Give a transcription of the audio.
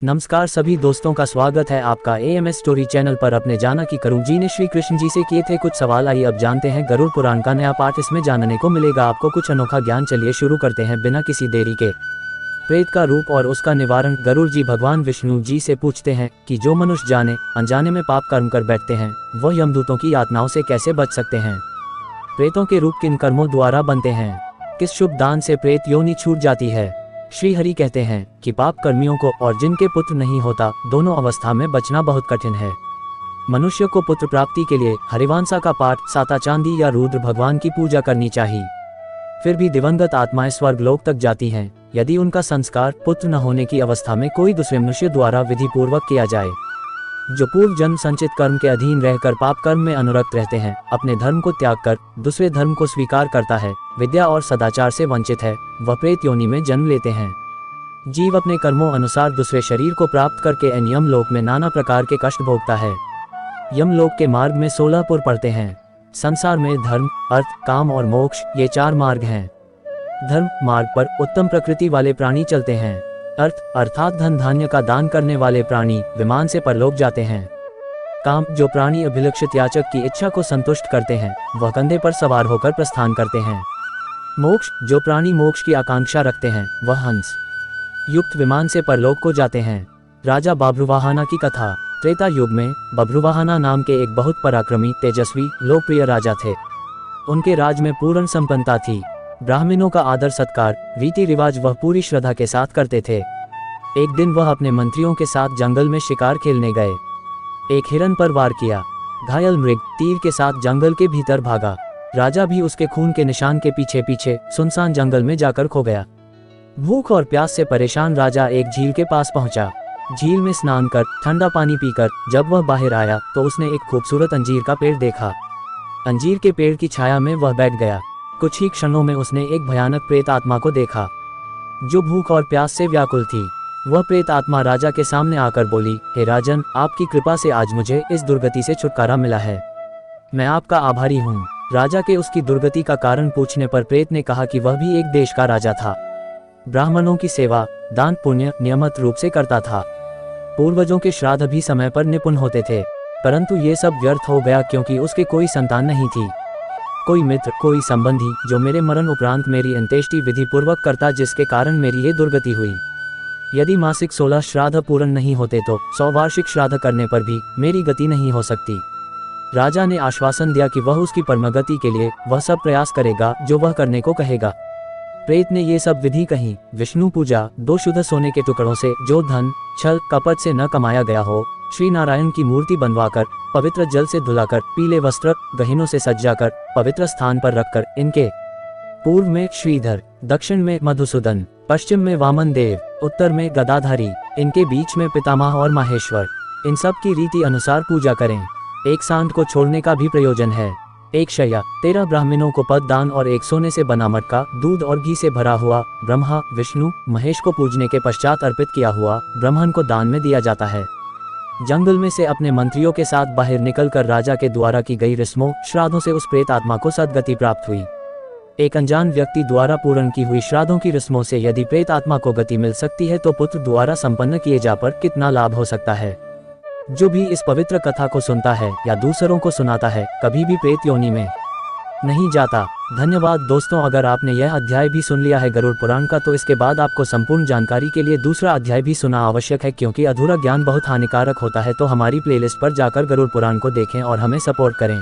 नमस्कार सभी दोस्तों का स्वागत है आपका AMS स्टोरी चैनल पर। अपने जाना कि करुण जी ने श्री कृष्ण जी से किए थे कुछ सवाल। आइए अब जानते हैं गरुड़ पुराण का नया पाठ। इसमें जानने को मिलेगा आपको कुछ अनोखा ज्ञान। चलिए शुरू करते हैं बिना किसी देरी के। प्रेत का रूप और उसका निवारण। गरुड़ जी भगवान विष्णु जी से पूछते हैं कि जो मनुष्य जाने अनजाने में पाप कर्म कर बैठते हैं वह यमदूतों की यातनाओं से कैसे बच सकते हैं। प्रेतों के रूप किन कर्मों द्वारा बनते हैं। किस शुभ दान से प्रेत योनि छूट जाती है। श्री हरि कहते हैं कि पाप कर्मियों को और जिनके पुत्र नहीं होता दोनों अवस्था में बचना बहुत कठिन है। मनुष्य को पुत्र प्राप्ति के लिए हरिवंशा का पाठ, साता चांदी या रुद्र भगवान की पूजा करनी चाहिए। फिर भी दिवंगत आत्माएं स्वर्ग लोक तक जाती हैं यदि उनका संस्कार पुत्र न होने की अवस्था में कोई दूसरे मनुष्य द्वारा विधि पूर्वक किया जाए। जो पूर्व जन्म संचित कर्म के अधीन रहकर पाप कर्म में अनुरक्त रहते हैं, अपने धर्म को त्याग कर दूसरे धर्म को स्वीकार करता है, विद्या और सदाचार से वंचित है, वह प्रेत योनि में जन्म लेते हैं। जीव अपने कर्मों अनुसार दूसरे शरीर को प्राप्त करके यम लोक में नाना प्रकार के कष्ट भोगता है। यमलोक के मार्ग में 16 पुर पड़ते हैं। संसार में धर्म, अर्थ, काम और मोक्ष ये 4 मार्ग हैं। धर्म मार्ग पर उत्तम प्रकृति वाले प्राणी चलते हैं। अर्थ अर्थात धन धान्य का दान करने वाले प्राणी विमान से परलोक जाते हैं। काम जो प्राणी अभिलक्षित याचक की इच्छा को संतुष्ट करते हैं वह कंधे पर सवार होकर प्रस्थान करते हैं। मोक्ष जो प्राणी मोक्ष की आकांक्षा रखते हैं वह हंस युक्त विमान से परलोक को जाते हैं। राजा बभ्रुवाहना की कथा। त्रेता युग में बभ्रुवाहना नाम के एक बहुत पराक्रमी, तेजस्वी, लोकप्रिय राजा थे। उनके राज में पूर्ण संपन्नता थी। ब्राह्मणों का आदर सत्कार, रीति रिवाज वह पूरी श्रद्धा के साथ करते थे। एक दिन वह अपने मंत्रियों के साथ जंगल में शिकार खेलने गए। एक हिरन पर वार किया। घायल मृग तीर के साथ जंगल के भीतर भागा। राजा भी उसके खून के निशान के पीछे पीछे सुनसान जंगल में जाकर खो गया। भूख और प्यास से परेशान राजा एक झील के पास पहुंचा। झील में स्नान कर ठंडा पानी पीकर जब वह बाहर आया तो उसने एक खूबसूरत अंजीर का पेड़ देखा। अंजीर के पेड़ की छाया में वह बैठ गया। कुछ ही क्षणों में उसने एक भयानक प्रेत आत्मा को देखा जो भूख और प्यास से व्याकुल थी। वह प्रेत आत्मा राजा के सामने आकर बोली, हे राजन, आपकी कृपा से आज मुझे इस दुर्गति से छुटकारा मिला है। मैं आपका आभारी हूँ। राजा के उसकी दुर्गति का कारण पूछने पर प्रेत ने कहा कि वह भी एक देश का राजा था। ब्राह्मणों की सेवा, दान पुण्य नियमित रूप से करता था। पूर्वजों के श्राद्ध भी समय पर निपुण होते थे, परंतु ये सब व्यर्थ हो गया क्योंकि उसके कोई संतान नहीं थी। कोई मित्र, कोई संबंधी जो मेरे मरण उपरांत मेरी अंत्येष्टि विधि पूर्वक करता, जिसके कारण मेरी ये दुर्गति हुई। यदि मासिक 16 श्राद्ध पूर्ण नहीं होते तो 100 वार्षिक श्राद्ध करने पर भी मेरी गति नहीं हो सकती। राजा ने आश्वासन दिया कि वह उसकी परमगति के लिए वह सब प्रयास करेगा जो वह करने को कहेगा। प्रेत ने ये सब विधि कही। विष्णु पूजा, 2 शुद्ध सोने के टुकड़ों से जो धन छल कपट से न कमाया गया हो, श्री नारायण की मूर्ति बनवाकर पवित्र जल से धुलाकर, पीले वस्त्र गहनों से सज्जाकर पवित्र स्थान पर रखकर, इनके पूर्व में श्रीधर, दक्षिण में मधुसूदन, पश्चिम में वामन देव, उत्तर में गदाधारी, इनके बीच में पितामह और माहेश्वर, इन सब की रीति अनुसार पूजा करें। एक सांड को छोड़ने का भी प्रयोजन है। एक शैया, 13 ब्राह्मणों को पद दान और एक सोने से बना मटका दूध और घी से भरा हुआ ब्रह्मा विष्णु महेश को पूजने के पश्चात अर्पित किया हुआ ब्राह्मण को दान में दिया जाता है। जंगल में से अपने मंत्रियों के साथ बाहर निकलकर राजा के द्वारा की गई रस्मों श्राद्धों से उस प्रेत आत्मा को सद्गति प्राप्त हुई। एक अनजान व्यक्ति द्वारा पूर्ण की हुई श्राद्धों की रस्मों से यदि प्रेत आत्मा को गति मिल सकती है तो पुत्र द्वारा संपन्न किए जा पर कितना लाभ हो सकता है। जो भी इस पवित्र कथा को सुनता है या दूसरों को सुनाता है कभी भी प्रेत योनि में नहीं जाता। धन्यवाद दोस्तों, अगर आपने यह अध्याय भी सुन लिया है गरुड़ पुराण का तो इसके बाद आपको संपूर्ण जानकारी के लिए दूसरा अध्याय भी सुना आवश्यक है, क्योंकि अधूरा ज्ञान बहुत हानिकारक होता है। तो हमारी प्लेलिस्ट पर जाकर गरुड़ पुराण को देखें और हमें सपोर्ट करें।